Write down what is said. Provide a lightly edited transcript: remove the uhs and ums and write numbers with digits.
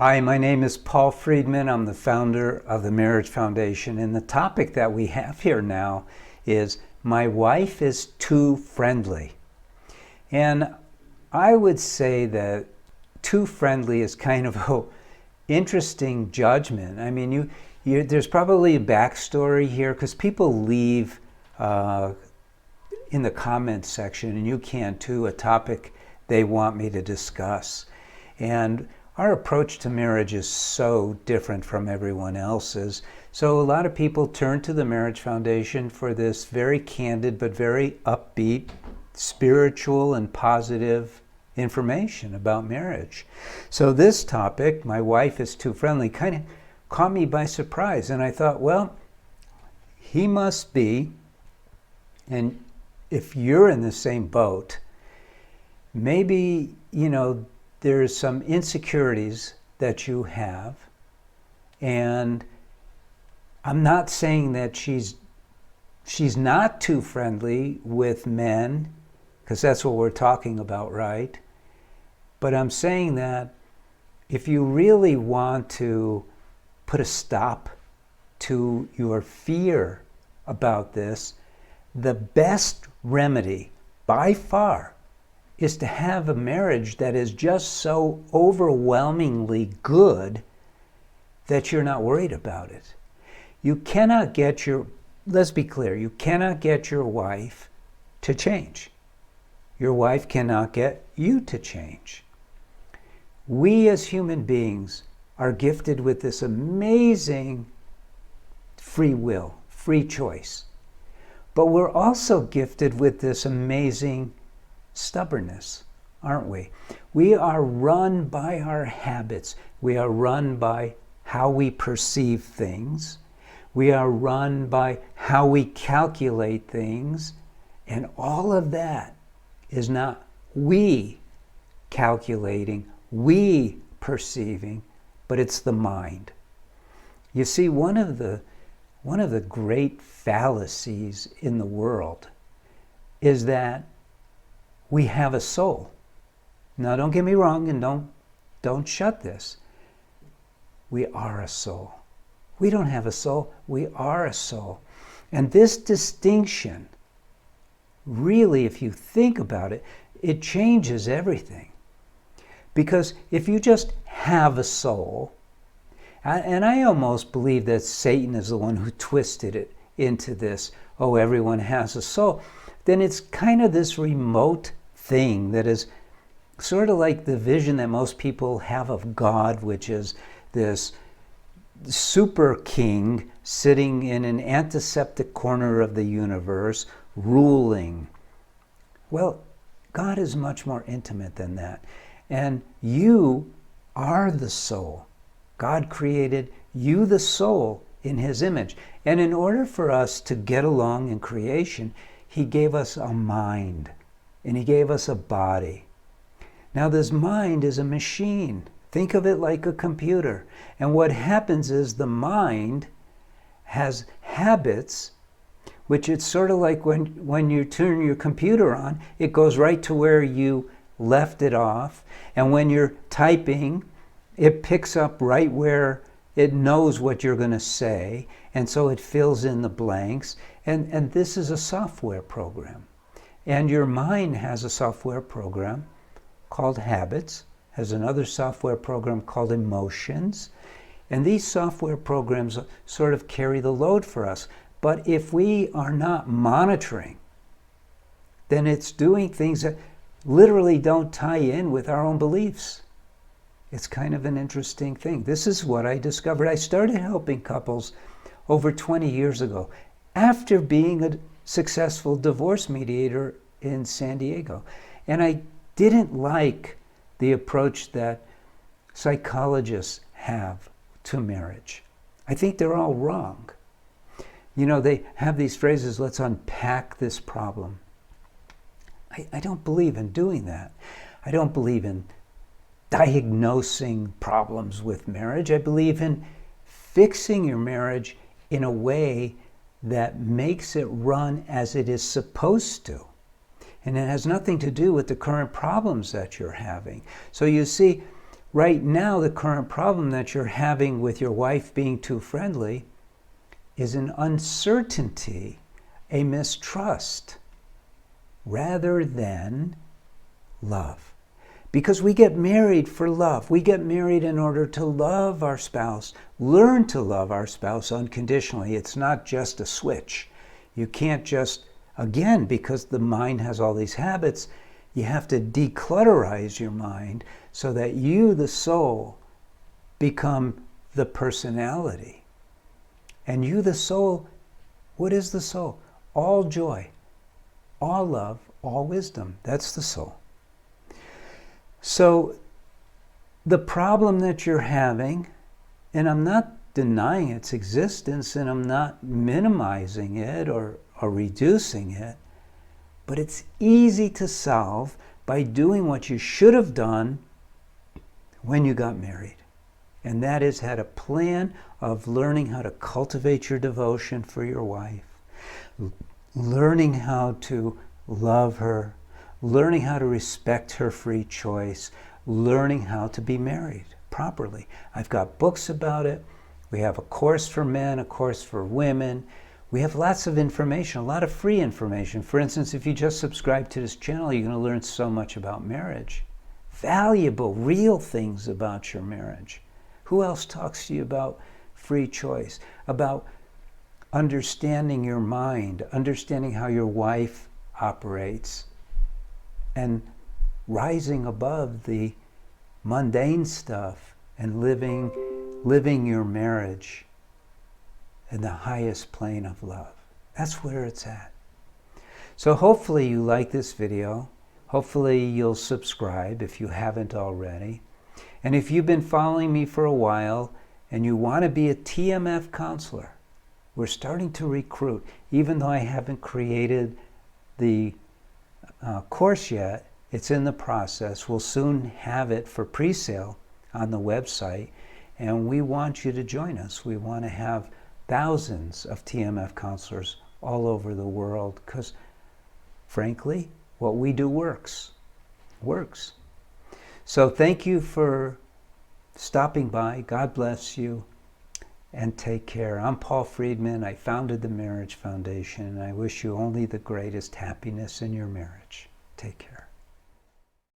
Hi, my name is Paul Friedman. I'm the founder of the Marriage Foundation, and the topic that we have here now is my wife is too friendly. And I would say that too friendly is kind of an interesting judgment. I mean, there's probably a backstory here because people leave in the comments section, and you can too, a topic they want me to discuss. And our approach to marriage is so different from everyone else's. So a lot of people turn to the Marriage Foundation for this very candid but very upbeat, spiritual and positive information about marriage. So this topic, my wife is too friendly, kind of caught me by surprise. And I thought, well, he must be, and if you're in the same boat, maybe, there's some insecurities that you have. And I'm not saying that she's not too friendly with men, because that's what we're talking about, right? But I'm saying that if you really want to put a stop to your fear about this, the best remedy by far is to have a marriage that is just so overwhelmingly good that you're not worried about it. You cannot get let's be clear, you cannot get your wife to change. Your wife cannot get you to change. We as human beings are gifted with this amazing free will, free choice. But we're also gifted with this amazing stubbornness, aren't we? We are run by our habits. We are run by how we perceive things. We are run by how we calculate things. And all of that is not we calculating, we perceiving, but it's the mind. You see, one of the great fallacies in the world is that we have a soul. Now, don't get me wrong, and don't shut this. We are a soul. We don't have a soul. We are a soul. And this distinction, really, if you think about it, it changes everything. Because if you just have a soul, and I almost believe that Satan is the one who twisted it into this, oh, everyone has a soul, then it's kind of this remote thing that is sort of like the vision that most people have of God, which is this super king sitting in an antiseptic corner of the universe, ruling. Well, God is much more intimate than that. And you are the soul. God created you, the soul, in his image. And in order for us to get along in creation, he gave us a mind. And he gave us a body. Now this mind is a machine. Think of it like a computer. And what happens is the mind has habits, which it's sort of like when you turn your computer on, it goes right to where you left it off. And when you're typing, it picks up right where it knows what you're going to say. And so it fills in the blanks. And this is a software program. And your mind has a software program called habits, has another software program called emotions. And these software programs sort of carry the load for us. But if we are not monitoring, then it's doing things that literally don't tie in with our own beliefs. It's kind of an interesting thing. This is what I discovered. I started helping couples over 20 years ago after being a successful divorce mediator in San Diego. And I didn't like the approach that psychologists have to marriage. I think they're all wrong. They have these phrases, let's unpack this problem. I don't believe in doing that. I don't believe in diagnosing problems with marriage. I believe in fixing your marriage in a way that makes it run as it is supposed to. And it has nothing to do with the current problems that you're having. So you see, right now, the current problem that you're having with your wife being too friendly is an uncertainty, a mistrust, rather than love. Because we get married for love. We get married in order to love our spouse, learn to love our spouse unconditionally. It's not just a switch. You can't just, again, because the mind has all these habits, you have to declutterize your mind so that you, the soul, become the personality. And you, the soul, what is the soul? All joy, all love, all wisdom. That's the soul. So the problem that you're having, and I'm not denying its existence and I'm not minimizing it or reducing it, but it's easy to solve by doing what you should have done when you got married. And that is had a plan of learning how to cultivate your devotion for your wife, learning how to love her, learning how to respect her free choice, learning how to be married properly. I've got books about it. We have a course for men, a course for women. We have lots of information, a lot of free information. For instance, if you just subscribe to this channel, you're going to learn so much about marriage. Valuable, real things about your marriage. Who else talks to you about free choice, about understanding your mind, understanding how your wife operates, and rising above the mundane stuff and living your marriage in the highest plane of love. That's where it's at. So hopefully you like this video. Hopefully you'll subscribe if you haven't already. And if you've been following me for a while and you want to be a TMF counselor, we're starting to recruit. Even though I haven't created the course yet, it's in the process. We'll soon have it for pre-sale on the website, and we want you to join us. We want to have thousands of TMF counselors all over the world because, frankly, what we do works. So thank you for stopping by. God bless you, and take care. I'm Paul Friedman. I founded the Marriage Foundation, and I wish you only the greatest happiness in your marriage. Take care.